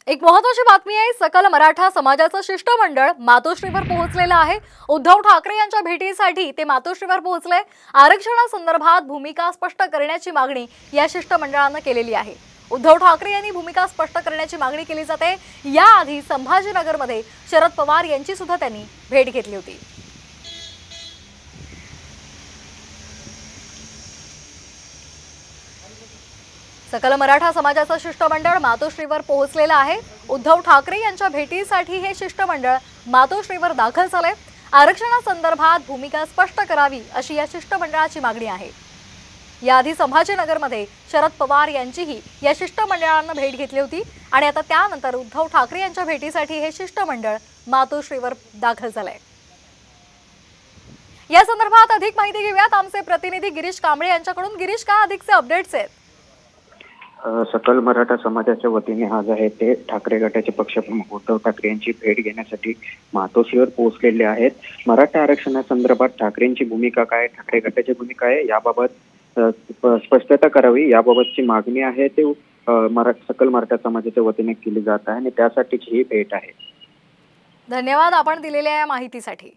एक महत्त्वाची बातमी आहे। सकल मराठा समाजाचं शिष्टमंडळ मातोश्रीवर पोहोचलेलं आहे। उद्धव ठाकरे यांच्या भेटीसाठी ते मातोश्रीवर पोहोचले। आरक्षणासंदर्भात भूमिका स्पष्ट करण्याची मागणी या शिष्टमंडळाने केलेली आहे। उद्धव ठाकरे यांनी भूमिका स्पष्ट करण्याची मागणी केली जाते। याआधी संभाजीनगरमध्ये शरद पवार यांची सुद्धा त्यांनी भेट घेतली होती। सकल मराठा समाजाचं शिष्टमंडळ मातोश्रीवर पोहोचलेलं आहे। उद्धव ठाकरे यांच्या भेटीसाठी हे शिष्टमंडळ मातोश्रीवर दाखल झाले। आरक्षणासंदर्भात भूमिका स्पष्ट करावी अशी या शिष्टमंडळाची मागणी आहे। याआधी संभाजीनगरमध्ये शरद पवार यांचीही या शिष्टमंडळाने भेट घेतली होती आणि आता त्यानंतर उद्धव ठाकरे यांच्या भेटीसाठी हे शिष्टमंडळ मातोश्रीवर दाखल झालंय। या संदर्भात अधिक माहिती घेऊयात आमचे प्रतिनिधी गिरीश कांबळे यांच्याकडून। गिरीश, काय अधिकचे अपडेट्स आहेत? सकल मराठा समाजाच्या वतीने आज आहे ते ठाकरे गटाचे पक्षप्रमुख उद्धव ठाकरे यांची भेट घेण्यासाठी मातोश्रीवर पोहोचलेले आहेत। मराठा आरक्षणासंदर्भात ठाकरेंची भूमिका काय, ठाकरे गटाची भूमिका आहे याबाबत स्पष्टता करावी याबाबतची मागणी आहे ते सकल मराठा समाजाच्या वतीने केली जात आहे आणि त्यासाठीची ही भेट आहे। धन्यवाद आपण दिलेल्या या माहितीसाठी।